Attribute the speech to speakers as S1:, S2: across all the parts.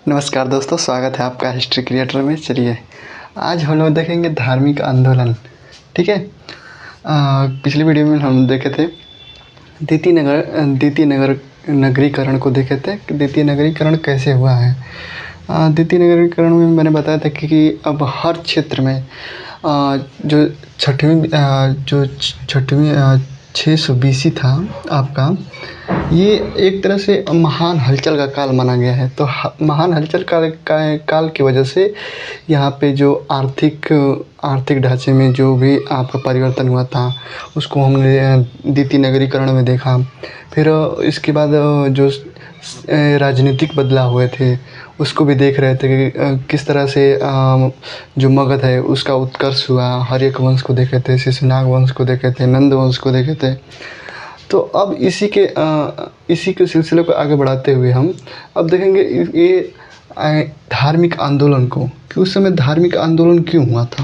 S1: नमस्कार दोस्तों, स्वागत है आपका हिस्ट्री क्रिएटर में। चलिए आज हम लोग देखेंगे धार्मिक आंदोलन। ठीक है। पिछली वीडियो में हम देखे थे द्वितीय नगरीकरण को देखे थे। द्वितीय नगरीकरण कैसे हुआ है। द्वितीय नगरीकरण में मैंने बताया था कि अब हर क्षेत्र में जो छठवीं 600 BC था आपका, ये एक तरह से महान हलचल का काल माना गया है। तो महान हलचल काल की वजह से यहाँ पे जो आर्थिक ढांचे में जो भी आपका परिवर्तन हुआ था उसको हमने द्वितीय नगरीकरण में देखा। फिर इसके बाद जो राजनीतिक बदलाव हुए थे उसको भी देख रहे थे कि किस तरह से जो मगध है उसका उत्कर्ष हुआ। हर्यक वंश को देखे थे, शिशुनाग वंश को देखे थे, नंद वंश को देखे थे। तो अब इसी के सिलसिले को आगे बढ़ाते हुए हम अब देखेंगे ये धार्मिक आंदोलन को, कि उस समय धार्मिक आंदोलन क्यों हुआ था।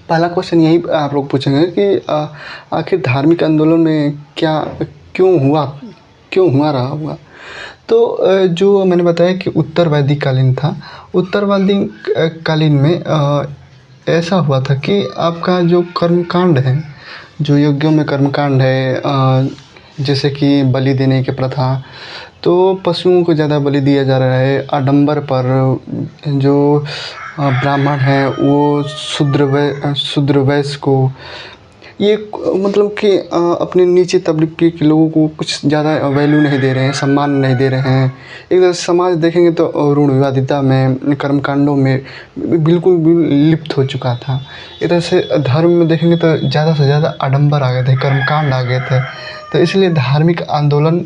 S1: पहला क्वेश्चन यही आप लोग पूछेंगे कि आखिर धार्मिक आंदोलन में क्यों हुआ रहा होगा। तो जो मैंने बताया कि उत्तरवैदिक कालीन था। उत्तरवैदिक कालीन में ऐसा हुआ था कि आपका जो कर्मकांड है, जो यज्ञों में कर्मकांड है, जैसे कि बलि देने की प्रथा, तो पशुओं को ज़्यादा बलि दिया जा रहा है। आडंबर पर जो ब्राह्मण है वो शूद्र वैश्य को, ये मतलब कि अपने नीचे तबके के लोगों को कुछ ज़्यादा वैल्यू नहीं दे रहे हैं, सम्मान नहीं दे रहे हैं। एक तरह से समाज देखेंगे तो रूढ़िवादिता में, कर्मकांडों में बिल्कुल भी लिप्त हो चुका था। एक तरह से धर्म में देखेंगे तो ज़्यादा से ज़्यादा आडंबर आ गए थे, कर्मकांड आ गए थे। तो इसलिए धार्मिक आंदोलन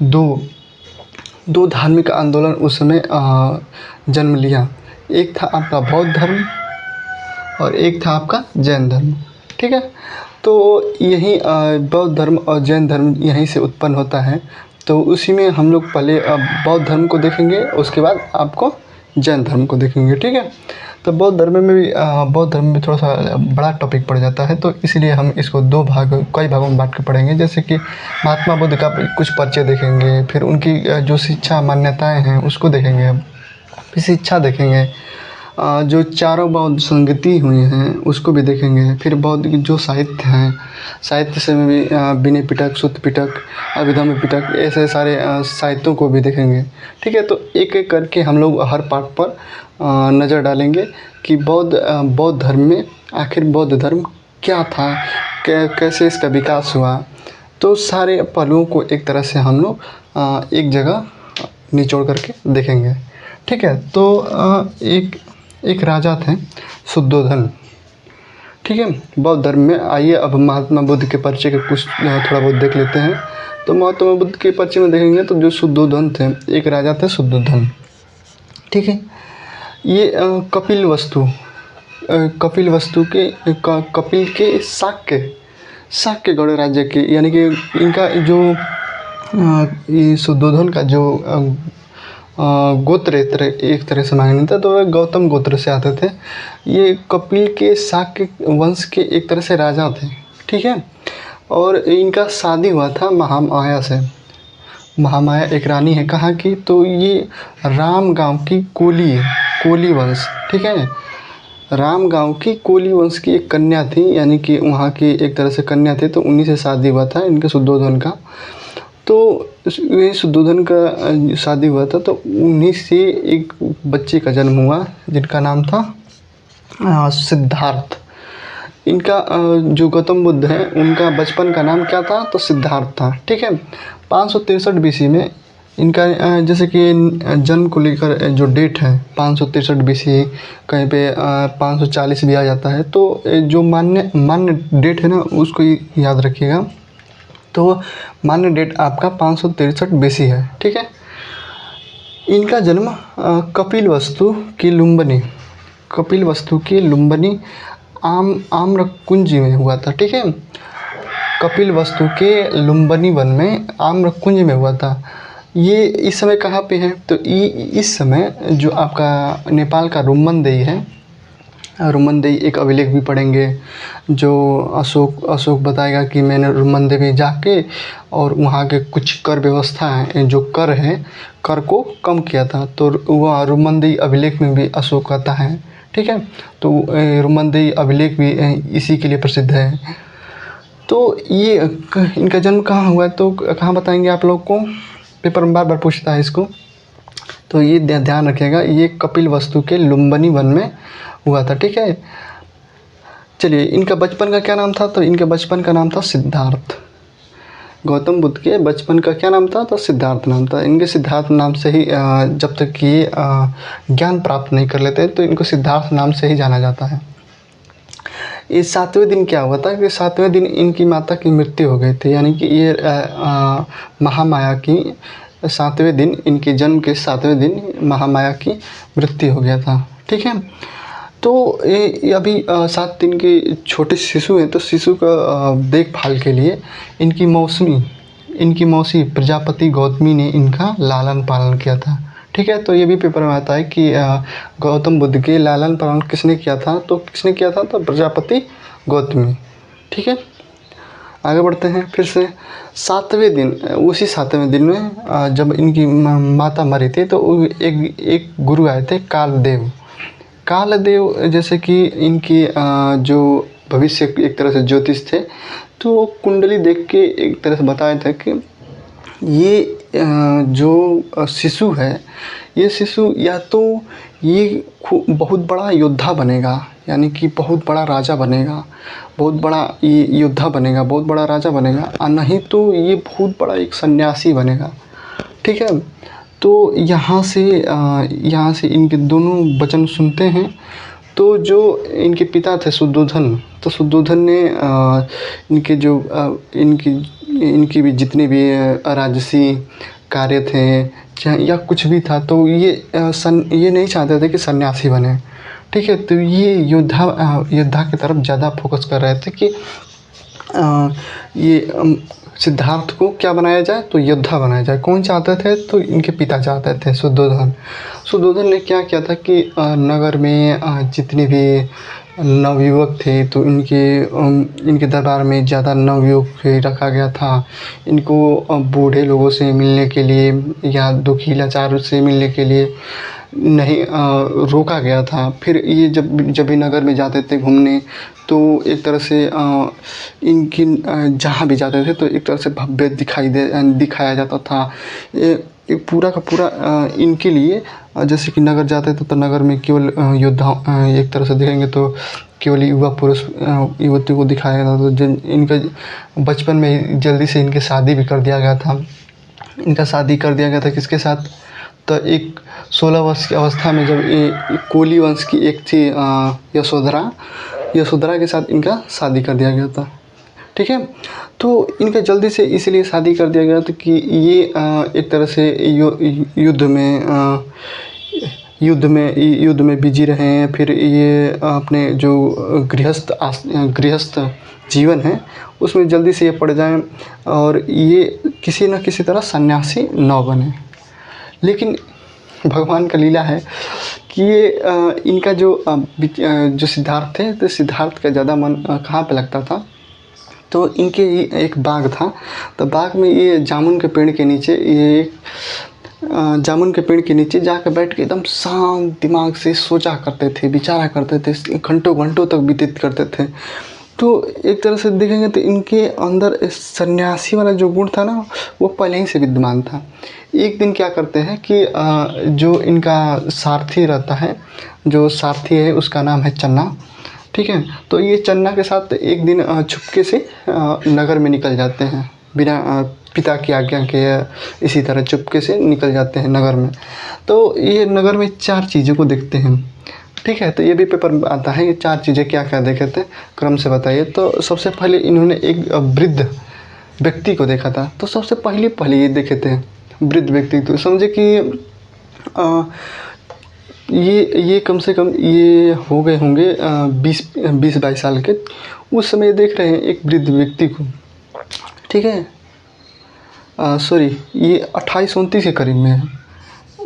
S1: दो धार्मिक आंदोलन उस समय जन्म लिया। एक था आपका बौद्ध धर्म और एक था आपका जैन धर्म। ठीक है। तो यही बौद्ध धर्म और जैन धर्म यहीं से उत्पन्न होता है। तो उसी में हम लोग पहले बौद्ध धर्म को देखेंगे, उसके बाद आपको जैन धर्म को देखेंगे। ठीक है। तो बौद्ध धर्म में थोड़ा सा बड़ा टॉपिक पड़ जाता है, तो इसलिए हम इसको कई भागों में बांट के पढ़ेंगे। जैसे कि महात्मा बुद्ध का कुछ परिचय देखेंगे, फिर उनकी जो शिक्षा मान्यताएँ हैं उसको देखेंगे, फिर शिक्षा देखेंगे, जो चारों बौद्ध संगति हुई हैं उसको भी देखेंगे। फिर बौद्ध की जो साहित्य हैं, साहित्य से में भी विनय पिटक, सूत्र पिटक, अभिधम्म पिटक, ऐसे सारे साहित्यों को भी देखेंगे। ठीक है। तो एक एक करके हम लोग हर पार्ट पर नज़र डालेंगे कि बौद्ध धर्म में आखिर बौद्ध धर्म क्या था, कैसे इसका विकास हुआ। तो सारे पहलुओं को एक तरह से हम लोग एक जगह निचोड़ करके देखेंगे। ठीक है। तो एक राजा थे शुद्धोधन। ठीक है। बौद्ध धर्म में आइए अब महात्मा बुद्ध के परिचय के कुछ थोड़ा बहुत देख लेते हैं। तो महात्मा बुद्ध के परिचय में देखेंगे तो जो शुद्धोधन थे, एक राजा थे शुद्धोधन। ठीक है। ये कपिल कपिल के शाक्य गौड़ राज्य के, यानी कि इनका जो ये शुद्धोधन का जो गोत्र एक तरह से मांगने था, तो वह गौतम गोत्र से आते थे। ये कपिल के शाक्य वंश के एक तरह से राजा थे। ठीक है। और इनका शादी हुआ था महामाया से। महामाया एक रानी है कहाँ की, तो ये राम गांव की कोली वंश। ठीक है। राम गांव की कोली वंश की एक कन्या थी, यानी कि वहाँ की एक तरह से कन्या थी। तो उन्हीं से शादी हुआ था इनके शुद्धोधन का। तो ये शुद्धोधन का शादी हुआ था, तो उन्हीं से एक बच्चे का जन्म हुआ जिनका नाम था सिद्धार्थ। इनका जो गौतम बुद्ध है उनका बचपन का नाम क्या था, तो सिद्धार्थ था। ठीक है। 563 BC में इनका जैसे कि जन्म को लेकर जो डेट है 563 BC, कहीं पे 540 भी आ जाता है। तो जो मान्य डेट है ना उसको याद रखिएगा। तो मान्य डेट आपका 563 BC है। ठीक है। इनका जन्म कपिलवस्तु की लुम्बिनी आम्रकुंज में हुआ था। ठीक है। कपिलवस्तु के लुम्बिनी वन में आम्रकुंज में हुआ था। ये इस समय कहाँ पे है, तो इस समय जो आपका नेपाल का रुम्बनदेही है, रुमनदेही एक अभिलेख भी पढ़ेंगे, जो अशोक बताएगा कि मैंने रुमनदेही में जाके और वहाँ के कुछ कर व्यवस्था है, जो कर है, कर को कम किया था। तो वह रुमनदेही अभिलेख में भी अशोक कहता है, ठीक है। तो रुमनदेही अभिलेख भी इसी के लिए प्रसिद्ध है। तो ये इनका जन्म कहाँ हुआ है, तो कहाँ बताएंगे आप लोग को, पेपर में बार बार पूछता है इसको। तो ये ध्यान रखिएगा, ये कपिलवस्तु के लुम्बिनी वन में हुआ था, ठीक है। चलिए, इनका बचपन का क्या नाम था, तो इनके बचपन का नाम था सिद्धार्थ। गौतम बुद्ध के बचपन का क्या नाम था, तो सिद्धार्थ नाम था। इनके सिद्धार्थ नाम से ही जब तक ये ज्ञान प्राप्त नहीं कर लेते तो इनको सिद्धार्थ नाम से ही जाना जाता है। इस 7वें दिन क्या हुआ था कि 7वें दिन इनकी माता की मृत्यु हो गई थी, यानी कि ये महामाया की 7वें दिन, इनके जन्म के 7वें दिन महामाया की मृत्यु हो गया था, ठीक है। तो ये अभी 7 दिन के छोटे शिशु हैं, तो शिशु का देखभाल के लिए इनकी मौसी प्रजापति गौतमी ने इनका लालन पालन किया था, ठीक है। तो ये भी पेपर में आता है कि गौतम बुद्ध के लालन पालन किसने किया था, तो प्रजापति गौतमी, ठीक है। आगे बढ़ते हैं फिर से। 7वें दिन, उसी 7वें दिन में जब इनकी माता मरी थी, तो एक गुरु आए थे, कालदेव, जैसे कि इनकी जो भविष्य एक तरह से ज्योतिष थे, तो कुंडली देख के एक तरह से बताया था कि ये जो शिशु है, ये शिशु या तो ये बहुत बड़ा योद्धा बनेगा, यानी कि बहुत बड़ा राजा बनेगा, बहुत बड़ा ये योद्धा बनेगा, बहुत बड़ा राजा बनेगा, और नहीं तो ये बहुत बड़ा एक सन्यासी बनेगा, ठीक है। तो यहाँ से इनके दोनों वचन सुनते हैं। तो जो इनके पिता थे शुद्धोधन, तो शुद्धोधन ने इनके जो इनकी भी जितने भी राजसी कार्य थे चाहे या कुछ भी था, तो ये नहीं चाहते थे कि सन्यासी बने, ठीक है। तो ये योद्धा की तरफ ज़्यादा फोकस कर रहे थे कि ये सिद्धार्थ को क्या बनाया जाए, तो योद्धा बनाया जाए। कौन चाहते थे, तो इनके पिता चाहते थे, शुद्धोधन ने क्या किया था कि नगर में जितने भी नवयुवक थे, तो इनके दरबार में ज़्यादा नवयुवक रखा गया था। इनको बूढ़े लोगों से मिलने के लिए या दुखी लाचार से मिलने के लिए नहीं रोका गया था। फिर ये जब भी नगर में जाते थे घूमने, तो एक तरह से इनकी जहाँ भी जाते थे तो एक तरह से भव्य दिखाया जाता था। ये पूरा का पूरा इनके लिए, जैसे कि नगर जाते थे तो नगर में केवल योद्धा एक तरह से देखेंगे तो केवल युवा पुरुष युवती को दिखाया जाता था। तो इनका बचपन में जल्दी से इनकी शादी भी कर दिया गया था। इनका शादी कर दिया गया था किसके साथ, तो एक 16 वर्ष की अवस्था में जब ये कोली वंश की एक थी यशोधरा के साथ इनका शादी कर दिया गया था, ठीक है। तो इनका जल्दी से इसलिए शादी कर दिया गया था कि ये एक तरह से युद्ध में बिजी रहे हैं। फिर ये अपने जो गृहस्थ जीवन है उसमें जल्दी से ये पड़ जाएं और ये किसी न किसी तरह सन्यासी न बने। लेकिन भगवान का लीला है कि ये इनका जो सिद्धार्थ थे, तो सिद्धार्थ का ज़्यादा मन कहाँ पे लगता था, तो इनके एक बाग था। तो बाग में ये जामुन के पेड़ के नीचे जाकर बैठ के एकदम शांत दिमाग से सोचा करते थे, विचारा करते थे, घंटों घंटों तक व्यतीत करते थे। तो एक तरह से देखेंगे तो इनके अंदर सन्यासी वाला जो गुण था ना, वो पहले ही से विद्यमान था। एक दिन क्या करते हैं कि जो इनका सारथी रहता है, जो सारथी है उसका नाम है चन्ना, ठीक है। तो ये चन्ना के साथ एक दिन चुपके से नगर में निकल जाते हैं, बिना पिता की आज्ञा के इसी तरह चुपके से निकल जाते हैं नगर में। तो ये नगर में 4 चीज़ों को देखते हैं, ठीक है। तो ये भी पेपर में आता है, ये 4 चीज़ें क्या क्या देखे थे, क्रम से बताइए। तो सबसे पहले इन्होंने एक वृद्ध व्यक्ति को देखा था। तो सबसे पहले ये देखे थे वृद्ध व्यक्ति। तो समझे कि ये कम से कम ये हो गए होंगे 20-22 साल के। उस समय देख रहे हैं एक वृद्ध व्यक्ति को, ठीक है। सॉरी, ये 28-29 के करीब में है।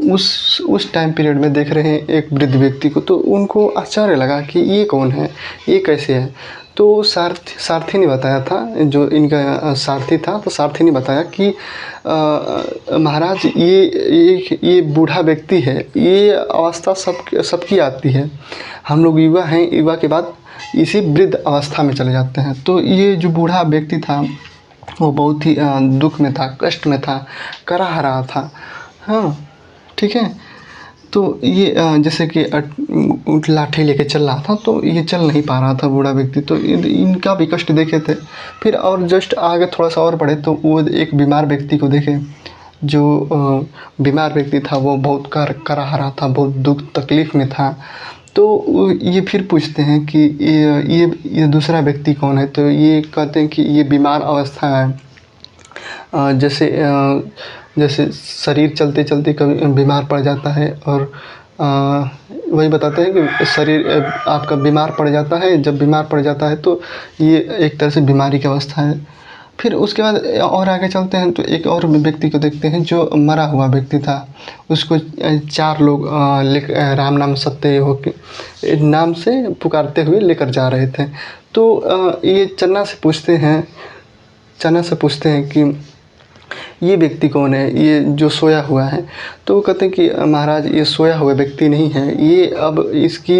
S1: उस टाइम पीरियड में देख रहे हैं एक वृद्ध व्यक्ति को, तो उनको आश्चर्य लगा कि ये कौन है, ये कैसे है। तो सारथी ने बताया था, जो इनका सारथी था, तो सारथी ने बताया कि महाराज ये बूढ़ा व्यक्ति है, ये अवस्था सबकी आती है, हम लोग युवा हैं, युवा के बाद इसी वृद्ध अवस्था में चले जाते हैं। तो ये जो बूढ़ा व्यक्ति था वो बहुत ही दुख में था, कष्ट में था, कराह रहा था। हाँ, ठीक है। तो ये जैसे कि लाठी लेके चल रहा था, तो ये चल नहीं पा रहा था बूढ़ा व्यक्ति, तो इनका भी कष्ट देखे थे। फिर और जस्ट आगे थोड़ा सा और बढ़े तो वो एक बीमार व्यक्ति को देखे। जो बीमार व्यक्ति था वो बहुत कराह रहा था, बहुत दुख तकलीफ़ में था। तो ये फिर पूछते हैं कि ये दूसरा व्यक्ति कौन है। तो ये कहते हैं कि ये बीमार अवस्था है, जैसे शरीर चलते चलते कभी बीमार पड़ जाता है, और वही बताते हैं कि शरीर आपका बीमार पड़ जाता है। जब बीमार पड़ जाता है तो ये एक तरह से बीमारी की अवस्था है। फिर उसके बाद और आगे चलते हैं तो एक और व्यक्ति को देखते हैं जो मरा हुआ व्यक्ति था। उसको 4 लोग राम नाम सत्य हो के नाम से पुकारते हुए लेकर जा रहे थे। तो ये चन्ना से पूछते हैं कि ये व्यक्ति कौन है, ये जो सोया हुआ है। तो वो कहते हैं कि महाराज ये सोया हुआ व्यक्ति नहीं है, ये अब इसकी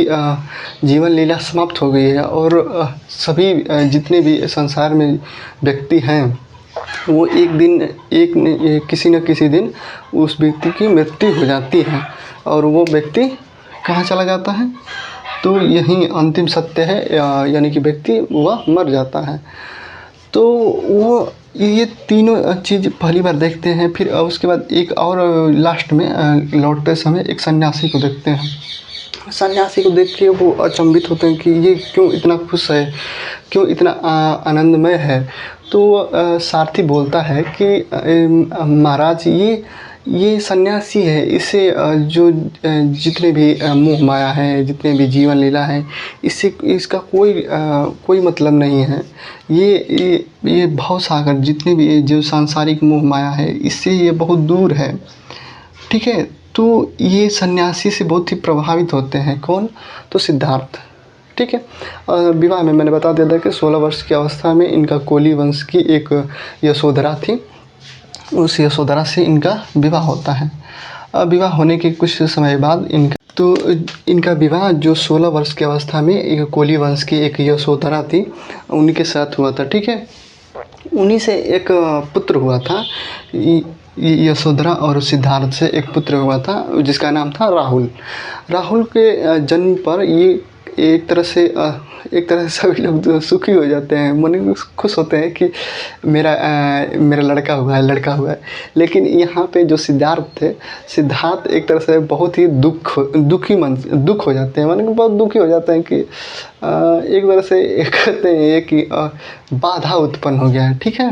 S1: जीवन लीला समाप्त हो गई है, और सभी जितने भी संसार में व्यक्ति हैं वो किसी न किसी दिन उस व्यक्ति की मृत्यु हो जाती है, और वो व्यक्ति कहाँ चला जाता है, तो यही अंतिम सत्य है, यानी कि व्यक्ति वह मर जाता है। तो वो ये तीनों चीज़ पहली बार देखते हैं। फिर उसके बाद एक और लास्ट में लौटते समय एक सन्यासी को देखते हैं। सन्यासी को देख के वो अचंभित होते हैं कि ये क्यों इतना खुश है, क्यों इतना आनंदमय है। तो सारथी बोलता है कि महाराज ये सन्यासी है, इसे जो जितने भी मोह माया है, जितने भी जीवन लीला है, इसका कोई मतलब नहीं है। ये भव सागर जितने भी जो सांसारिक मोह माया है, इससे ये बहुत दूर है। ठीक है। तो ये सन्यासी से बहुत ही प्रभावित होते हैं। कौन? तो सिद्धार्थ। ठीक है। विवाह में मैंने बता दिया था कि 16 वर्ष की अवस्था में इनका कोली वंश की एक यशोधरा थी, उस यशोधरा से इनका विवाह होता है। विवाह होने के कुछ समय बाद इनका विवाह जो 16 वर्ष की अवस्था में एक कोली वंश की एक यशोधरा थी, उन्हीं के साथ हुआ था। ठीक है। उन्हीं से एक पुत्र हुआ था, यशोधरा और सिद्धार्थ से एक पुत्र हुआ था जिसका नाम था राहुल। राहुल के जन्म पर ये एक तरह से सभी लोग सुखी हो जाते हैं, मन में खुश होते हैं कि मेरा लड़का हुआ है। लेकिन यहाँ पे जो सिद्धार्थ थे, सिद्धार्थ एक तरह से बहुत ही दुख हो जाते हैं, मन में बहुत दुखी हो जाते हैं कि एक तरह से कहते हैं कि बाधा उत्पन्न हो गया है। ठीक है।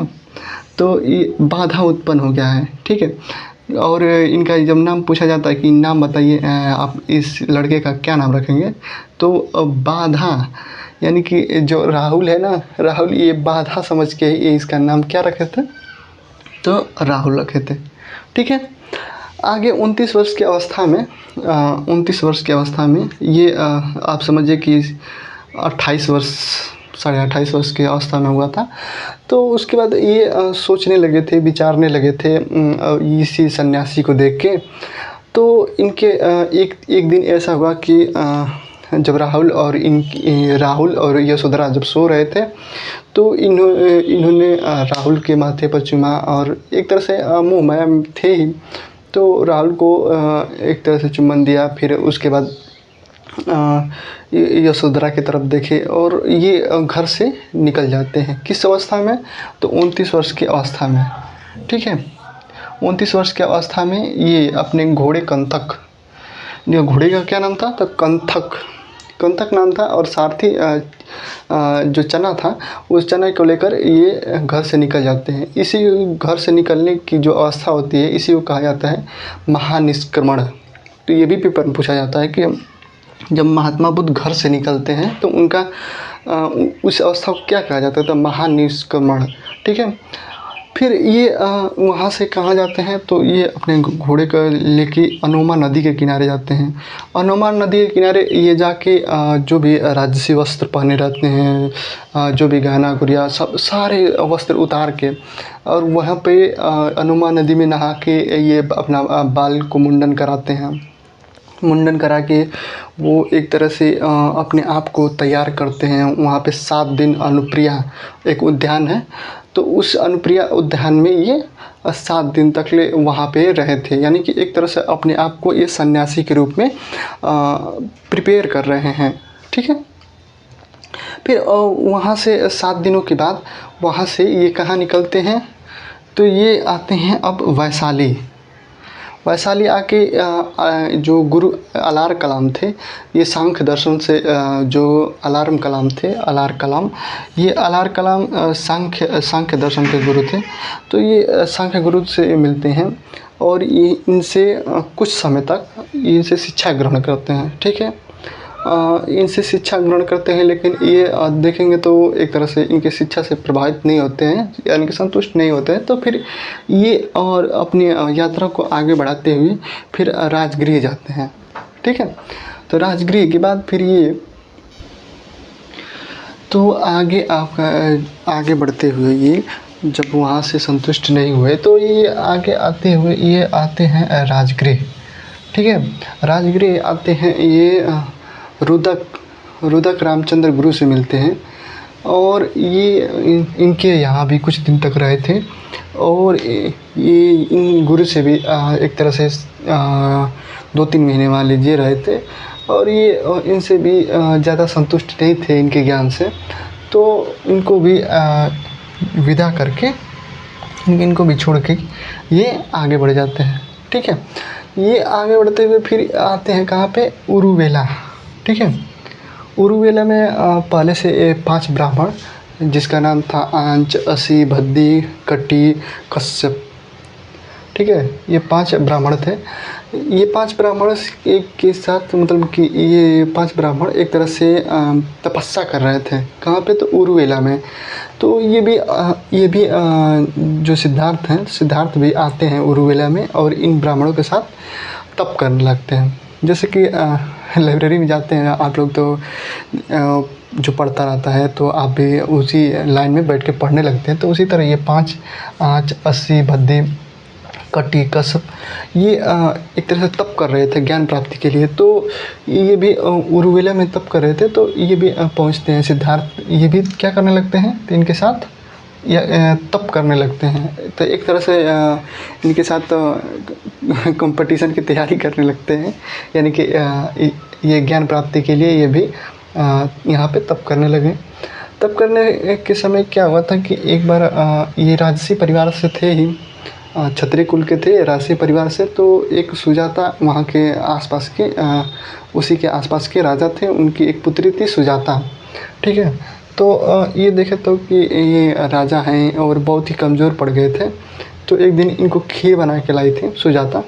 S1: तो ये बाधा उत्पन्न हो गया है। ठीक है। और इनका जब नाम पूछा जाता है कि नाम बताइए, आप इस लड़के का क्या नाम रखेंगे, तो बाधा, यानी कि जो राहुल है ना, राहुल ये बाधा समझ के ये इसका नाम क्या रखे थे, तो राहुल रखे थे। ठीक है। आगे 29 वर्ष की अवस्था में ये आप समझिए कि 28 वर्ष, 28.5 वर्ष की अवस्था में हुआ था। तो उसके बाद ये सोचने लगे थे, विचारने लगे थे इसी सन्यासी को देख के। तो इनके एक दिन ऐसा हुआ कि जब राहुल और यशोधरा जब सो रहे थे, तो इन्होंने राहुल के माथे पर चूमा, और एक तरह से मोह माया थे ही, तो राहुल को एक तरह से चुम्बन दिया। फिर उसके बाद यशोधरा की तरफ देखे और ये घर से निकल जाते हैं। किस अवस्था में? तो 29 वर्ष की अवस्था में। ठीक है। 29 वर्ष की अवस्था में ये अपने घोड़े कंथक, घोड़े का क्या नाम था? तो कंथक नाम था, और सारथी जो चना था, उस चना को लेकर ये घर से निकल जाते हैं। इसी घर से निकलने की जो अवस्था होती है, इसी को कहा जाता है महानिष्क्रमण। तो ये भी पेपर में पूछा जाता है कि जब महात्मा बुद्ध घर से निकलते हैं तो उनका उस अवस्था को क्या कहा जाता है? तो महानिष्क्रमण। ठीक है। फिर ये वहाँ से कहाँ जाते हैं, तो ये अपने घोड़े को लेके अनोमा नदी के किनारे जाते हैं। अनोमा नदी के किनारे ये जाके जो भी राजसी वस्त्र पहने रहते हैं, जो भी गहना गुड़िया सब सारे वस्त्र उतार के, और वहाँ पे अनोमा नदी में नहा के ये अपना बाल को मुंडन कराते हैं। मुंडन करा के वो एक तरह से अपने आप को तैयार करते हैं। वहाँ पे 7 दिन अनुप्रिया एक उद्यान है, तो उस अनुप्रिया उद्यान में ये 7 दिन तक ले वहाँ पे रहे थे। यानी कि एक तरह से अपने आप को ये सन्यासी के रूप में प्रिपेयर कर रहे हैं। ठीक है। फिर वहाँ से 7 दिनों के बाद वहाँ से ये कहाँ निकलते हैं, तो ये आते हैं अब वैशाली। वैशाली आके जो गुरु अलार कलाम थे, ये सांख्य दर्शन से जो अलार्म कलाम थे, अलार कलाम, ये अलार कलाम सांख्य दर्शन के गुरु थे। तो ये सांख्य गुरु से मिलते हैं और ये इनसे कुछ समय तक इनसे शिक्षा ग्रहण करते हैं। ठीक है। इनसे शिक्षा ग्रहण करते हैं, लेकिन ये देखेंगे तो एक तरह से इनकी शिक्षा से प्रभावित नहीं होते हैं, यानी कि संतुष्ट नहीं होते हैं। तो फिर ये और अपनी यात्रा को आगे बढ़ाते हुए फिर राजगृह जाते हैं। ठीक है। तो राजगृह के बाद फिर ये तो आगे बढ़ते हुए ये जब वहाँ से संतुष्ट नहीं हुए, तो ये आगे आते हुए ये आते हैं राजगृह। ठीक है। राजगृह आते हैं, ये रुदक रामचंद्र गुरु से मिलते हैं और ये इनके यहाँ भी कुछ दिन तक रहे थे। और ये इन गुरु से भी एक तरह से 2-3 महीने मान लीजिए रहे थे। और ये इनसे भी ज़्यादा संतुष्ट नहीं थे इनके ज्ञान से, तो इनको भी विदा करके इनको भी छोड़ के ये आगे बढ़ जाते हैं। ठीक है। ये आगे बढ़ते हुए फिर आते हैं कहाँ पे, उरुवेला। ठीक है। उरुवेला में पहले से 5 ब्राह्मण, जिसका नाम था आंच, असी, भद्दी, कटी, कश्यप। ठीक है। ये 5 ब्राह्मण थे। ये 5 ब्राह्मण एक के साथ, मतलब कि ये 5 ब्राह्मण एक तरह से तपस्या कर रहे थे। कहाँ पे, तो उरुवेला में। तो ये भी जो सिद्धार्थ हैं, सिद्धार्थ भी आते हैं उरुवेला में और इन ब्राह्मणों के साथ तप करने लगते हैं। जैसे कि लाइब्रेरी में जाते हैं आप लोग, तो जो पढ़ता रहता है तो आप भी उसी लाइन में बैठ के पढ़ने लगते हैं। तो उसी तरह ये 5 आंच, अस्सी, भद्दी, कटी, कश्यप, ये एक तरह से तप कर रहे थे ज्ञान प्राप्ति के लिए। तो ये भी उरुवेला में तप कर रहे थे। तो ये भी पहुँचते हैं, सिद्धार्थ ये भी क्या करने लगते हैं, तो इनके साथ या तप करने लगते हैं। तो एक तरह से इनके साथ कंपटीशन की तैयारी करने लगते हैं, यानी कि ये ज्ञान प्राप्ति के लिए ये भी यहाँ पे तप करने लगे। तप करने के समय क्या हुआ था कि एक बार ये राजसी परिवार से थे ही, क्षत्रिय कुल के थे, राजसी परिवार से। तो एक सुजाता वहाँ के आसपास के उसी के आसपास के राजा थे, उनकी एक पुत्री थी सुजाता। ठीक है। तो ये देखे तो कि ये राजा हैं और बहुत ही कमज़ोर पड़ गए थे। तो एक दिन इनको खीर बना के लाई थी सुजाता।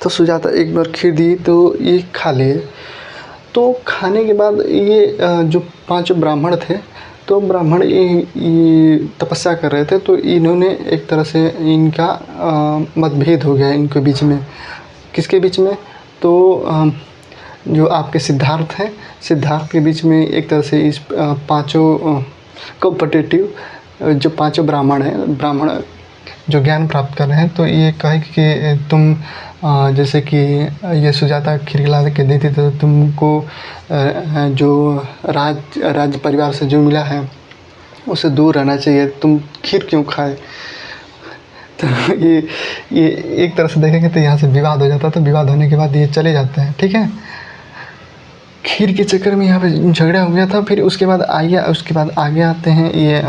S1: तो सुजाता एक बार खीर दी तो ये खा लिए। तो खाने के बाद ये जो 5 ब्राह्मण थे, तो ब्राह्मण ये तपस्या कर रहे थे। तो इन्होंने एक तरह से इनका मतभेद हो गया इनके बीच में। किसके बीच में, तो जो आपके सिद्धार्थ हैं, सिद्धार्थ के बीच में एक तरह से इस 5 कॉम्पिटिटिव जो 5 ब्राह्मण हैं, ब्राह्मण जो ज्ञान प्राप्त कर रहे हैं, तो ये कहे कि तुम जैसे कि ये सुजाता खीर खिला के दी थी, तो तुमको जो राज परिवार से जो मिला है उससे दूर रहना चाहिए, तुम खीर क्यों खाए। तो ये एक तरह से देखेंगे तो यहाँ से विवाद हो जाता है। तो विवाद होने के बाद ये चले जाते हैं। ठीक है। खीर के चक्कर में यहाँ पे झगड़ा हो गया था। फिर उसके बाद आगे आते हैं ये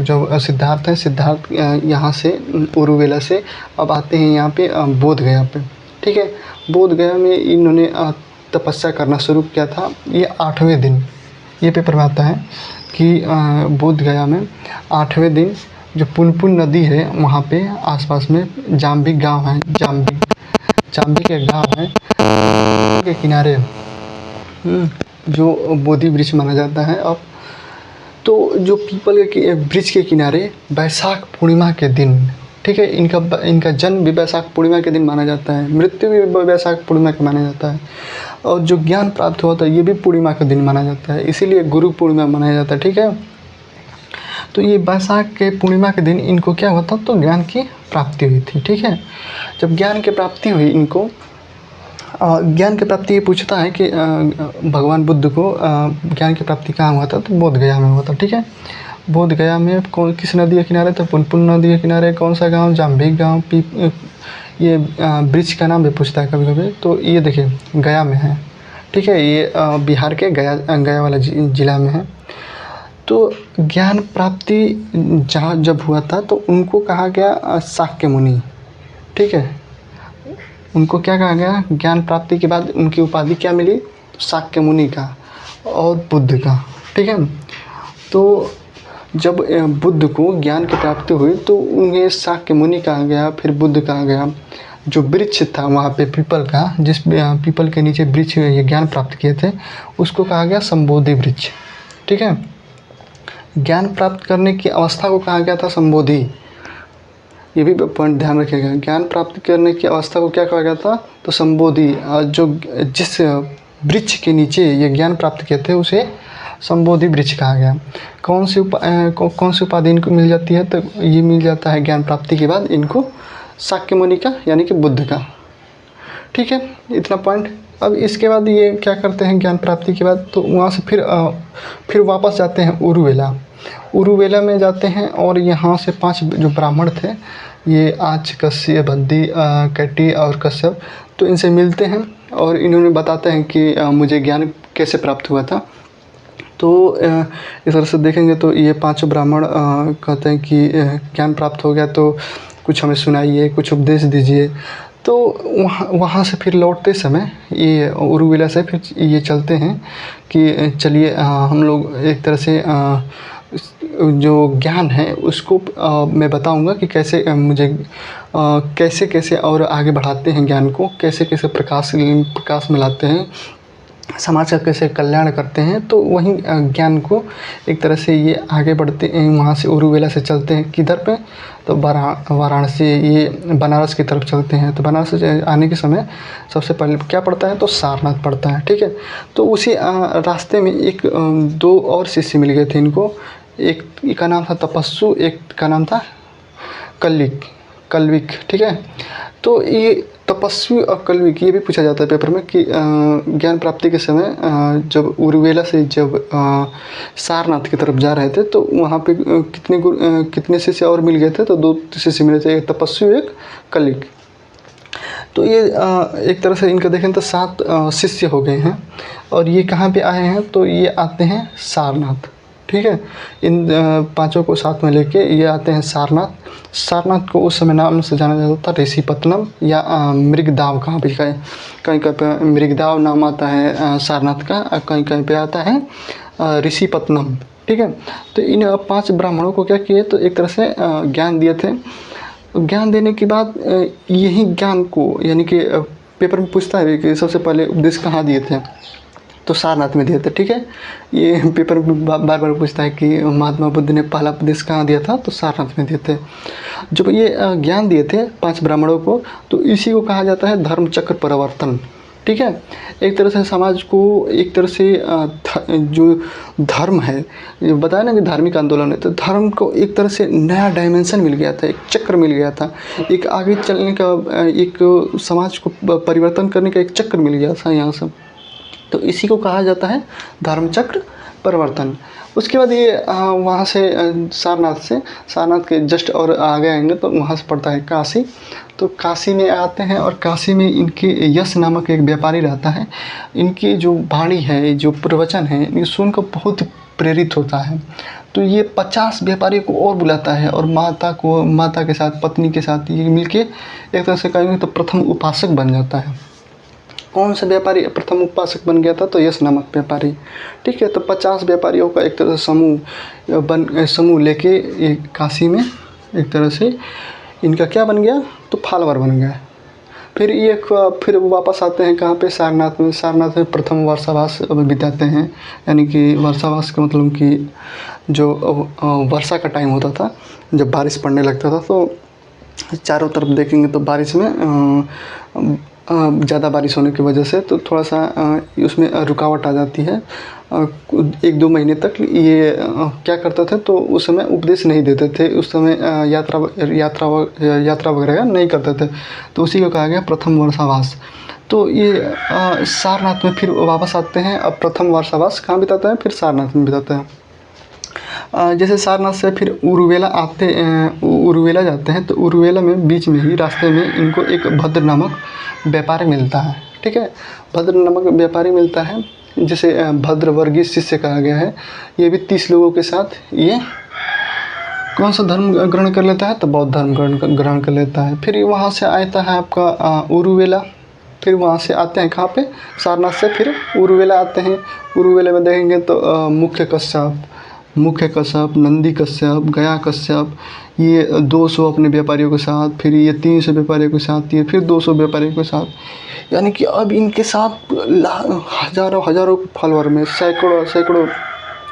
S1: जो सिद्धार्थ है, सिद्धार्थ यहाँ से उरुवेला से अब आते हैं यहाँ पे बोध गया पे। ठीक है। बोध गया में इन्होंने तपस्या करना शुरू किया था। ये 8वें दिन, ये पेपर में आता है कि बोध गया में 8वें दिन जो पुनपुन नदी है वहाँ पे आसपास में जाम्बिक गांव है, जाम्बिक के गांव है के किनारे जो बोधि वृक्ष माना जाता है। अब तो जो पीपल के वृक्ष के किनारे वैशाख पूर्णिमा के दिन, ठीक है, इनका जन्म भी वैशाख पूर्णिमा के दिन माना जाता है, मृत्यु भी वैशाख पूर्णिमा का माना जाता है, और जो ज्ञान प्राप्त होता है ये भी पूर्णिमा का दिन माना जाता है, इसीलिए गुरु पूर्णिमा मनाया जाता है। ठीक है, तो ये वैशाख के पूर्णिमा के दिन इनको क्या हुआ था, तो ज्ञान की प्राप्ति हुई थी। ठीक है, जब ज्ञान की प्राप्ति हुई इनको, ज्ञान की प्राप्ति ये पूछता है कि भगवान बुद्ध को ज्ञान की प्राप्ति कहाँ हुआ था, तो बोध गया में हुआ था। ठीक है, बोध गया में किस नदी के किनारे, तो पुनपुन नदी के किनारे। कौन सा गांव, जाम्बिक गांव। ये ब्रिज का नाम भी पूछता है कभी कभी, तो ये देखिए गया में है। ठीक है, ये बिहार के गया वाला जिला में है। तो ज्ञान प्राप्ति जहाँ जब हुआ था तो उनको कहा गया शाक्य मुनि। ठीक है, उनको क्या कहा गया, ज्ञान प्राप्ति के बाद उनकी उपाधि क्या मिली, शाक्य मुनि का और बुद्ध का। ठीक है, तो जब बुद्ध को ज्ञान की प्राप्ति हुई तो उन्हें शाक्य मुनि कहा गया, फिर बुद्ध कहा गया। जो वृक्ष था वहाँ पे पीपल का, जिस पीपल के नीचे वृक्ष ये ज्ञान प्राप्त किए थे, उसको कहा गया संबोधि वृक्ष। ठीक है, ज्ञान प्राप्त करने की अवस्था को कहा गया था संबोधि। ये भी पॉइंट ध्यान रखिएगा, ज्ञान प्राप्त करने की अवस्था को क्या कहा गया था, तो संबोधि। जो जिस वृक्ष के नीचे ये ज्ञान प्राप्त किए थे उसे संबोधि वृक्ष कहा गया। कौन सी उपाधि इनको मिल जाती है, तो ये मिल जाता है ज्ञान प्राप्ति के बाद इनको शाक्य मुनि का, यानी कि बुद्ध का। ठीक है, इतना पॉइंट। अब इसके बाद ये क्या करते हैं ज्ञान प्राप्ति के बाद, तो वहाँ से फिर वापस जाते हैं उरुवेला। उरुवेला में जाते हैं और यहाँ से 5 जो ब्राह्मण थे, ये आच, कश्यप, बद्दी, कटी और कश्यप, तो इनसे मिलते हैं और इन्होंने बताते हैं कि मुझे ज्ञान कैसे प्राप्त हुआ था। तो इस तरह से देखेंगे तो ये 5 ब्राह्मण कहते हैं कि ज्ञान प्राप्त हो गया तो कुछ हमें सुनाइए, कुछ उपदेश दीजिए। तो वहाँ से फिर लौटते समय ये उरुवेला से फिर ये चलते हैं कि चलिए हम लोग एक तरह से जो ज्ञान है उसको मैं बताऊंगा कि कैसे मुझे कैसे कैसे और आगे बढ़ाते हैं ज्ञान को, कैसे कैसे प्रकाश में लाते हैं, समाज का कैसे कल्याण करते हैं। तो वहीं ज्ञान को एक तरह से ये आगे बढ़ते हैं। वहाँ से उरुवेला से चलते हैं किधर पे, तो वाराणसी, ये बनारस की तरफ चलते हैं। तो बनारस से आने के समय सबसे पहले क्या पड़ता है, तो सारनाथ पड़ता है। ठीक है, तो उसी रास्ते में 2 और शिष्य मिल गए थे इनको। एक का नाम था तपस्सु, एक का नाम था कल्विक। ठीक है, तो ये तपस्वी और कल्विक, ये भी पूछा जाता है पेपर में कि ज्ञान प्राप्ति के समय जब उरुवेला से जब सारनाथ की तरफ जा रहे थे तो वहाँ पे कितने शिष्य और मिल गए थे, तो 2 शिष्य मिले थे, एक तपस्वी, एक कल्विक। तो ये एक तरह से इनका देखें तो 7 शिष्य हो गए हैं। और ये कहाँ पे आए हैं, तो ये आते हैं सारनाथ। ठीक है, इन 5 को साथ में लेके ये आते हैं सारनाथ। सारनाथ को उस समय नाम से जाना जाता था ऋषिपत्तनम या मृगदाव। कहाँ पे कहीं पे मृगदाव नाम आता है सारनाथ का, कहीं कहीं पे आता है ऋषिपत्तनम। ठीक है, तो इन 5 ब्राह्मणों को क्या किए, तो एक तरह से ज्ञान दिए थे। ज्ञान देने के बाद यही ज्ञान को, यानी कि पेपर में पूछता है कि सबसे पहले उपदेश कहाँ दिए थे, तो सारनाथ में दिए थे। ठीक है, ये पेपर में बार बार पूछता है कि महात्मा बुद्ध ने पहला उपदेश कहाँ दिया था, तो सारनाथ में दिए थे। जब ये ज्ञान दिए थे 5 ब्राह्मणों को, तो इसी को कहा जाता है धर्म चक्र परिवर्तन। ठीक है, एक तरह से समाज को एक तरह से जो धर्म है, बताया ना कि धार्मिक आंदोलन है, तो धर्म को एक तरह से नया डायमेंशन मिल गया था, एक चक्र मिल गया था, एक आगे चलने का, एक समाज को परिवर्तन करने का एक चक्र मिल गया था यहाँ से। तो इसी को कहा जाता है धर्म चक्र परिवर्तन। उसके बाद ये वहाँ से सारनाथ के जस्ट और आगे आएंगे तो वहाँ से पड़ता है काशी। तो काशी में आते हैं और काशी में इनके यश नामक एक व्यापारी रहता है। इनकी जो वाणी है, जो प्रवचन है, ये सुनकर बहुत प्रेरित होता है। तो ये 50 व्यापारी को और बुलाता है और माता के साथ, पत्नी के साथ ये मिलके एक तरह से कहेंगे तो प्रथम उपासक बन जाता है। कौन सा व्यापारी प्रथम उपासक बन गया था, तो यश नामक व्यापारी। ठीक है, तो 50 व्यापारियों का एक तरह से समूह लेके एक काशी में एक तरह से इनका क्या बन गया, तो फॉलोअर बन गया। फिर ये फिर वापस आते हैं कहाँ पे, सारनाथ में। सारनाथ में प्रथम वर्षावास बिताते हैं, यानी कि वर्षावास का मतलब कि जो वर्षा का टाइम होता था, जब बारिश पड़ने लगता था तो चारों तरफ देखेंगे तो बारिश में ज़्यादा बारिश होने की वजह से तो थोड़ा सा उसमें रुकावट आ जाती है। 1-2 महीने तक ये क्या करते थे, तो उस समय उपदेश नहीं देते थे, उस समय यात्रा वगैरह नहीं करते थे, तो उसी को कहा गया प्रथम वर्षावास। तो ये सारनाथ में फिर वापस आते हैं। अब प्रथम वर्षावास कहाँ बिताते हैं, फिर सारनाथ में बिताते हैं। जैसे सारनाथ से फिर उरुवेला जाते हैं, तो उरुवेला में बीच में ही रास्ते में इनको एक भद्र नामक व्यापारी मिलता है, ठीक है। भद्र नामक व्यापारी मिलता है, जिसे भद्र वर्गीय शिष्य कहा गया है। ये भी 30 लोगों के साथ ये कौन सा धर्म ग्रहण कर लेता है, तो बौद्ध धर्म ग्रहण कर लेता है। फिर वहाँ से आता है आपका उरुवेला। फिर वहाँ से आते हैं कहाँ पे, सारनाथ से फिर उरुवेला आते हैं। उरुवेला में देखेंगे तो मुख्य कश्यप, नंदी कश्यप, गया कश्यप, ये 200 अपने व्यापारियों के साथ, फिर ये 300 व्यापारियों के साथ, ये फिर 200 व्यापारियों के साथ, यानी कि अब इनके साथ हज़ारों फॉलोअर में सैकड़ों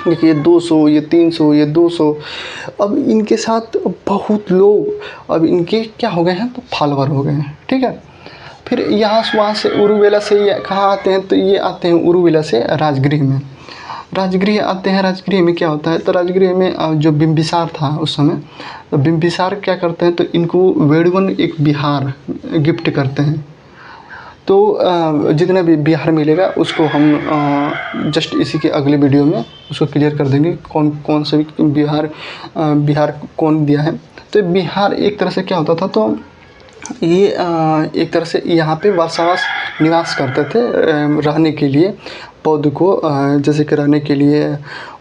S1: देखिए 200, ये 300, ये 200, अब इनके साथ बहुत लोग अब इनके क्या हो गए हैं, तो फॉलोअर हो गए हैं, ठीक है। फिर वहाँ से उरुवेला से ये कहाँ आते हैं, तो ये आते हैं उरुवेला से राजगृह में। राजगृह आते हैं। राजगृह में क्या होता है, तो राजगृह में जो बिंबिसार था उस समय, तो बिंबिसार क्या करते हैं, तो इनको वेणुवन एक बिहार गिफ्ट करते हैं। तो जितना भी बिहार मिलेगा उसको हम जस्ट इसी के अगले वीडियो में उसको क्लियर कर देंगे, कौन से बिहार कौन दिया है। तो बिहार एक तरह से क्या होता था, तो ये एक तरह से यहाँ पे वर्षावास निवास करते थे रहने के लिए। पौध को जैसे कि रहने के लिए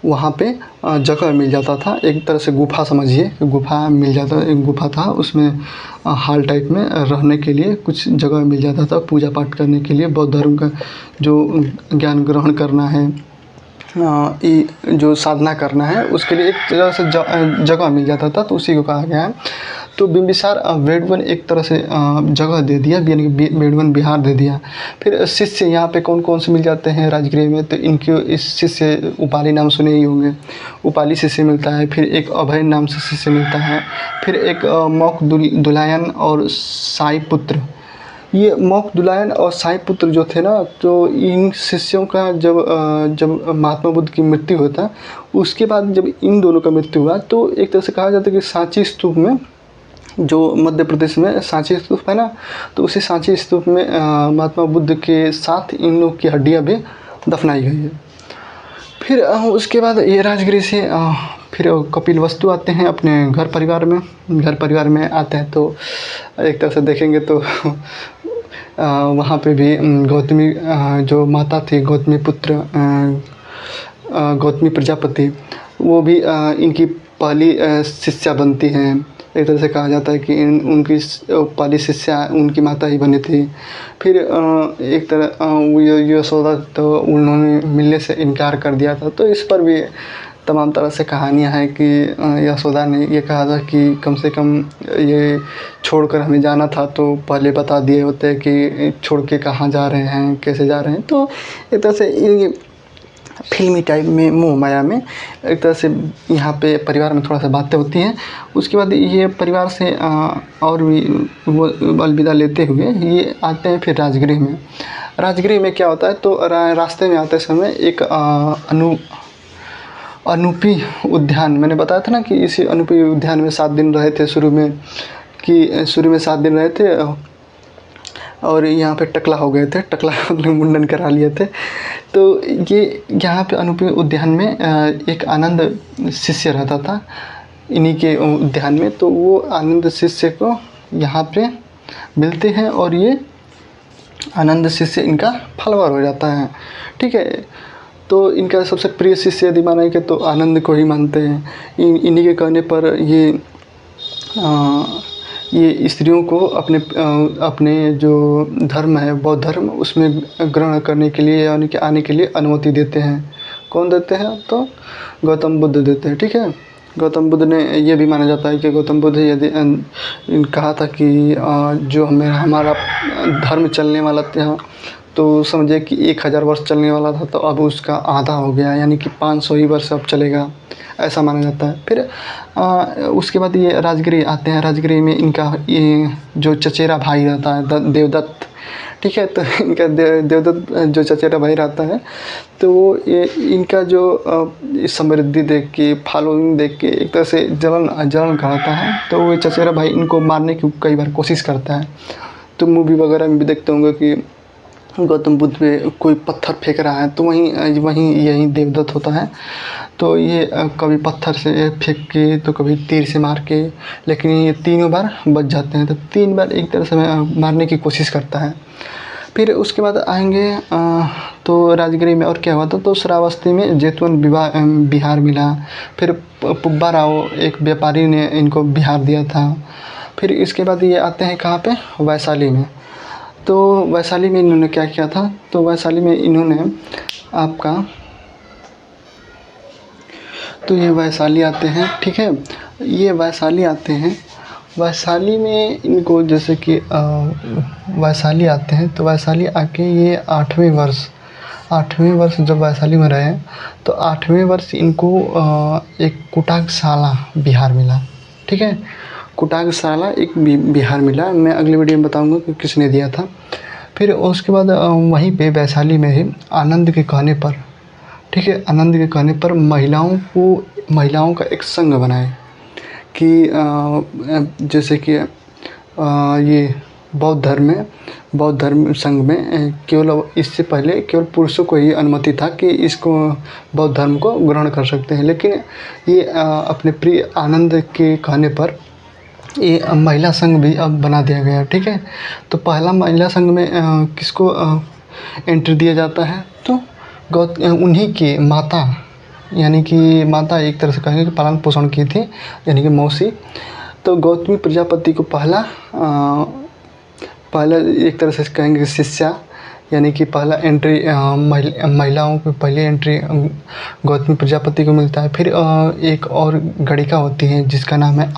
S1: वहाँ पे जगह मिल जाता था, एक तरह से गुफा समझिए, गुफा मिल जाता, एक गुफा था उसमें हाल टाइप में रहने के लिए कुछ जगह मिल जाता था, पूजा पाठ करने के लिए, बौद्ध धर्म का जो ज्ञान ग्रहण करना है, जो साधना करना है, उसके लिए एक तरह से जगह मिल जाता था, तो उसी को कहा गया है। तो बिंबिसार वेणुवन एक तरह से जगह दे दिया, यानी कि वेणुवन बिहार दे दिया। फिर शिष्य यहाँ पे कौन कौन से मिल जाते हैं राजगृह में, तो इनके इस शिष्य उपाली नाम सुने ही होंगे, उपाली शिष्य मिलता है। फिर एक अभय नाम से शिष्य मिलता है। फिर एक मौक दुलायन और साई पुत्र। ये मौक दुलायन और साई पुत्र जो थे ना, तो इन शिष्यों का जब महात्मा बुद्ध की मृत्यु होता, उसके बाद जब इन दोनों का मृत्यु हुआ, तो एक तरह से कहा जाता है कि सांची स्तूप में, जो मध्य प्रदेश में सांची स्तूप है ना, तो उसी सांची स्तूप में महात्मा बुद्ध के साथ इन लोग की हड्डियाँ भी दफनाई गई है। फिर उसके बाद ये राजगृह से फिर कपिलवस्तु आते हैं अपने घर परिवार में आते हैं। तो एक तरह से देखेंगे तो वहाँ पे भी गौतमी जो माता थी, गौतमी पुत्र गौतमी प्रजापति, वो भी इनकी पहली शिष्या बनती हैं। एक तरह से कहा जाता है कि उनकी पहली शिष्या उनकी माता ही बनी थी। फिर एक तरह यशोदा, तो उन्होंने मिलने से इनकार कर दिया था, तो इस पर भी तमाम तरह से कहानियाँ हैं कि यशोदा ने ये कहा था कि कम से कम ये छोड़कर हमें जाना था, तो पहले बता दिए होते कि छोड़ के कहाँ जा रहे हैं, कैसे जा रहे हैं। तो एक तरह से ये फिल्मी टाइप में, मोह माया में एक तरह से यहाँ पे परिवार में थोड़ा सा बातें होती हैं। उसके बाद ये परिवार से और भी वो अलविदा लेते हुए ये आते हैं फिर राजगृह में। राजगृह में क्या होता है, तो रास्ते में आते समय एक अनूपी उद्यान, मैंने बताया था ना कि इसी अनूपी उद्यान में 7 दिन रहे थे शुरू में 7 दिन रहे थे, और यहाँ पे टकला हो गए थे, टकला मतलब मुंडन करा लिए थे। तो ये यहाँ पे अनूपी उद्यान में एक आनंद शिष्य रहता था इन्हीं के उद्यान में। तो वो आनंद शिष्य को यहाँ पे मिलते हैं, और ये आनंद शिष्य इनका फॉलोअर हो जाता है, ठीक है। तो इनका सबसे प्रिय शिष्य यदि माना कि तो आनंद को ही मानते हैं। इन्हीं के कहने पर ये स्त्रियों को अपने जो धर्म है, बौद्ध धर्म, उसमें ग्रहण करने के लिए, यानी कि आने के लिए अनुमति देते हैं। कौन देते हैं, तो गौतम बुद्ध देते हैं, ठीक है। गौतम बुद्ध ने ये भी माना जाता है कि गौतम बुद्ध यदि कहा था कि जो हमारा धर्म चलने वाला था, तो समझे कि 1000 वर्ष चलने वाला था, तो अब उसका आधा हो गया, यानी कि 500 ही वर्ष अब चलेगा, ऐसा माना जाता है। फिर उसके बाद ये राजगिरी आते हैं। राजगिरी में इनका ये जो चचेरा भाई रहता है देवदत्त, ठीक है। तो इनका देवदत्त जो चचेरा भाई रहता है, तो वो ये इनका जो समृद्धि देख के, फॉलोइंग देख के एक तरह से जलन करता है। तो वो चचेरा भाई इनको मारने की कई बार कोशिश करता है। तो मूवी वगैरह में भी देखते होंगे कि गौतम बुद्ध पे कोई पत्थर फेंक रहा है, तो वहीं यही देवदत्त होता है। तो ये कभी पत्थर से फेंक के, तो कभी तीर से मार के, लेकिन ये तीनों बार बच जाते हैं। तो 3 बार एक तरह से मारने की कोशिश करता है। फिर उसके बाद आएंगे तो राजगिरी में और क्या हुआ था, तो श्रावस्ती में जैतवन बिहार मिला। फिर पुब्बा राव एक व्यापारी ने इनको बिहार दिया था। फिर इसके बाद ये आते हैं कहाँ पे, वैशाली में। तो वैशाली में इन्होंने क्या किया था, तो वैशाली में इन्होंने आपका, तो ये वैशाली आते हैं, ठीक है। ये वैशाली आते हैं, वैशाली में इनको जैसे कि वैशाली आते हैं, तो वैशाली आके ये 8वें वर्ष जब वैशाली में रहे, तो 8वें वर्ष इनको एक कुटाकशाला बिहार मिला, ठीक है। कुटाकशाला एक बिहार मिला। मैं अगली वीडियो में बताऊंगा कि किसने दिया था। फिर उसके बाद वहीं पे वैशाली में ही आनंद के कहने पर, ठीक है, आनंद के कहने पर महिलाओं का एक संघ बनाए कि जैसे कि ये बौद्ध धर्म संघ में केवल इससे पहले केवल पुरुषों को ही अनुमति था कि इसको बौद्ध धर्म को ग्रहण कर सकते हैं, लेकिन ये अपने प्रिय आनंद के कहने पर ये महिला संघ भी अब बना दिया गया, ठीक है। तो पहला महिला संघ में किसको एंट्री दिया जाता है, तो उन्हीं की माता, यानी कि माता एक तरह से कहेंगे कि पालन पोषण की थी, यानी कि मौसी। तो गौतमी प्रजापति को पहला एक तरह से कहेंगे शिष्या, यानी कि पहला एंट्री महिलाओं की पहली एंट्री गौतमी प्रजापति को मिलता है। फिर एक और गणिका होती है जिसका नाम है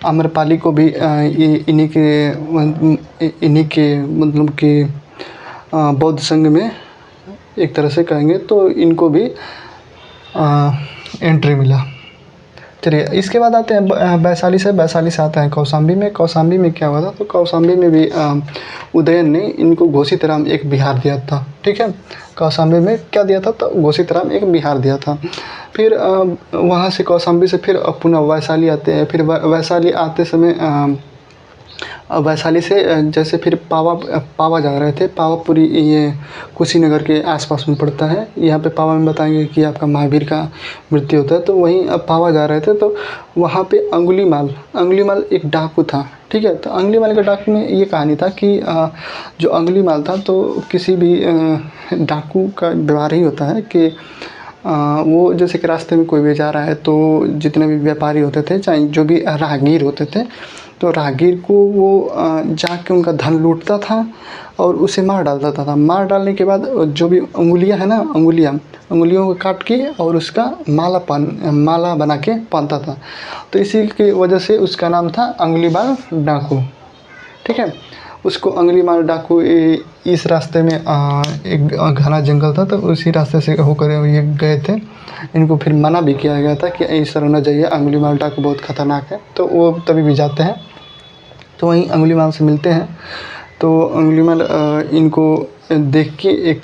S1: आम्रपाली को भी इन्हीं के मतलब कि बौद्ध संघ में एक तरह से कहेंगे, तो इनको भी एंट्री मिला। चलिए, इसके बाद आते हैं वैशाली से आते हैं कौशाम्बी में। कौशाम्बी में क्या हुआ था, तो कौशाम्बी में भी उदयन ने इनको घोषितराम एक बिहार दिया था, ठीक है। कौशाम्बी में क्या दिया था, तो घोषितराम एक बिहार दिया था। फिर वहाँ से कौशाम्बी से फिर पुनः वैशाली आते हैं। फिर वैशाली आते समय वैशाली से जैसे फिर पावा जा रहे थे। पावापुरी ये कुशीनगर के आसपास में पड़ता है। यहाँ पे पावा में बताएंगे कि आपका महावीर का मृत्यु होता है। तो वहीं अब पावा जा रहे थे, तो वहाँ पे अंगुलीमाल एक डाकू था, ठीक है। तो अंगुलीमाल के डाकू में ये कहानी था कि जो अंगुलीमाल था, तो किसी भी डाकू का व्यवहार ही होता है कि वो जैसे कि रास्ते में कोई भी जा रहा है, तो जितने भी व्यापारी होते थे, चाहे जो भी राहगीर होते थे, तो राहगीर को वो जाके उनका धन लूटता था और उसे मार डालता था। मार डालने के बाद जो भी अंगुलियां है ना, अंगुलियों को काट के और उसका माला बना के पहनता था। तो इसी की वजह से उसका नाम था अंगुलीमाल डाकू, ठीक है। उसको अंगुलीमाल डाकू इस रास्ते में एक घना जंगल था, तो उसी रास्ते से होकर ये गए थे। इनको फिर मना भी किया गया था कि इस तरह न जाइए, अंगुलीमाल डाकू बहुत ख़तरनाक है। तो वो तभी भी जाते हैं, तो वहीं अंगुलीमाल से मिलते हैं। तो अंगुलीमाल इनको देख के एक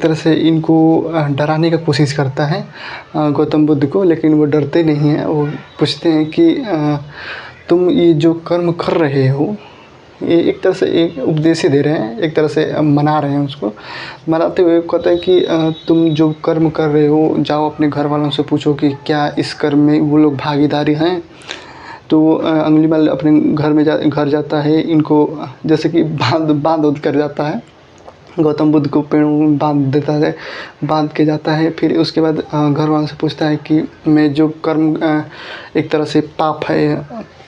S1: तरह से इनको डराने का कोशिश करता है गौतम बुद्ध को, लेकिन वो डरते नहीं हैं। वो पूछते हैं कि तुम ये जो कर्म कर रहे हो, ये एक तरह से एक उपदेश ही दे रहे हैं, एक तरह से मना रहे हैं। उसको मनाते हुए कहते हैं कि तुम जो कर्म कर रहे हो, जाओ अपने घर वालों से पूछो कि क्या इस कर्म में वो लोग भागीदारी हैं। तो अंगुलीमाल अपने घर जाता है, इनको जैसे कि बांध कर जाता है, गौतम बुद्ध को पेड़ बांध देता है, बांध के जाता है। फिर उसके बाद घर वालों से पूछता है कि मैं जो कर्म एक तरह से पाप है,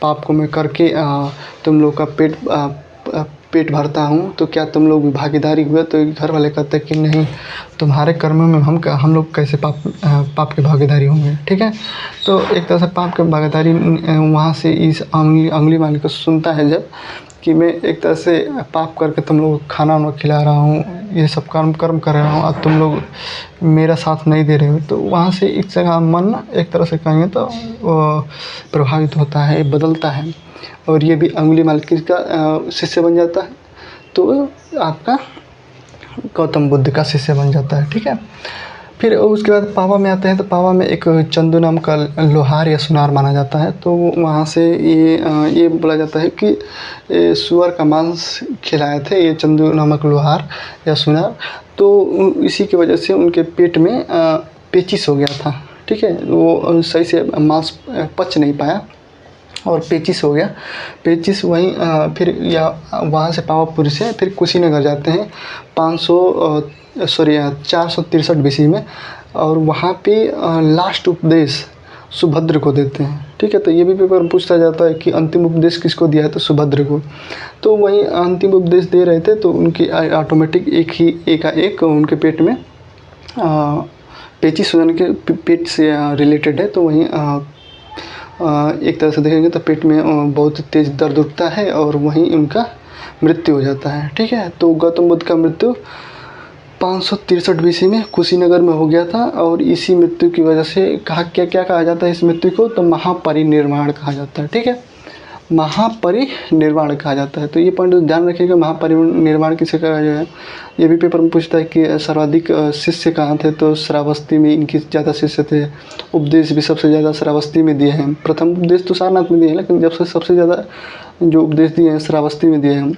S1: पाप को मैं करके तुम लोग का पेट भरता हूँ तो क्या तुम लोग भागीदारी हुए? तो घर वाले कहते हैं कि नहीं, तुम्हारे कर्मों में हम लोग कैसे पाप के भागीदारी होंगे। ठीक है, तो एक तरह से पाप के भागीदारी वहाँ से इस अंगुली मालिक को सुनता है जब, कि मैं एक तरह से पाप करके तुम लोग को खाना वाना खिला रहा हूँ, ये सब कर्म कर रहा हूँ, और तुम लोग मेरा साथ नहीं दे रहे हो। तो वहाँ से एक जगह मन एक तरह से कहेंगे तो प्रभावित होता है, बदलता है, और ये भी अंगुली मालिक का शिष्य बन जाता है। तो आपका गौतम बुद्ध का शिष्य बन जाता है। ठीक है, फिर उसके बाद पावा में आते हैं। तो पावा में एक चंदू नाम का लोहार या सुनार माना जाता है। तो वहाँ से ये बोला जाता है कि सुअर का मांस खिलाए थे ये चंदू नामक लोहार या सुनार। तो इसी की वजह से उनके पेट में पेचिश हो गया था। ठीक है, वो सही से मांस पच नहीं पाया और पेचिश हो गया। पेचिश वहीं फिर या वहाँ से पावापुरी से फिर कुशीनगर जाते हैं 463 BC में, और वहाँ पे लास्ट उपदेश सुभद्र को देते हैं। ठीक है, तो ये भी पेपर में पूछा जाता है कि अंतिम उपदेश किसको दिया है? तो सुभद्र को। तो वहीं अंतिम उपदेश दे रहे थे तो उनकी ऑटोमेटिक एक उनके पेट में पेचिश होने के पेट से रिलेटेड है। तो वहीं एक तरह से देखेंगे तो पेट में बहुत तेज़ दर्द उठता है और वहीं उनका मृत्यु हो जाता है। ठीक है, तो गौतम बुद्ध का मृत्यु 563 BC में कुशीनगर में हो गया था। और इसी मृत्यु की वजह से क्या कहा जाता है इस मृत्यु को? तो महापरिनिर्वाण कहा जाता है। ठीक है, महापरिनिर्वाण कहा जाता है। तो ये पॉइंट ध्यान रखिएगा, महापरिनिर्वाण किसे कहा जाए। ये भी पेपर में पूछता है कि सर्वाधिक शिष्य कहाँ थे? तो श्रावस्ती में इनकी ज़्यादा शिष्य थे। उपदेश भी सबसे ज़्यादा श्रावस्ती में दिए हैं। प्रथम उपदेश तो सारनाथ में दिए हैं, लेकिन जब से सबसे ज़्यादा जो उपदेश दिए हैं श्रावस्ती में दिए हैं।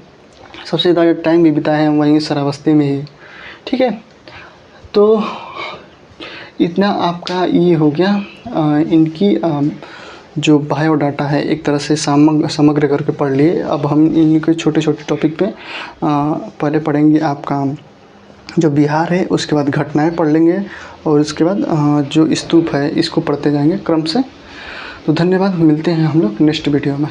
S1: सबसे ज़्यादा टाइम भी बिताए हैं वहीं श्रावस्ती में ही। ठीक है, तो इतना आपका ये हो गया इनकी जो बायोडाटा है, एक तरह से समग्र करके पढ़ लिए। अब हम इनके छोटे छोटे टॉपिक पे पहले पढ़ेंगे आपका जो बिहार है, उसके बाद घटनाएं पढ़ लेंगे, और उसके बाद जो स्तूप है इसको पढ़ते जाएंगे क्रम से। तो धन्यवाद, मिलते हैं हम लोग नेक्स्ट वीडियो में।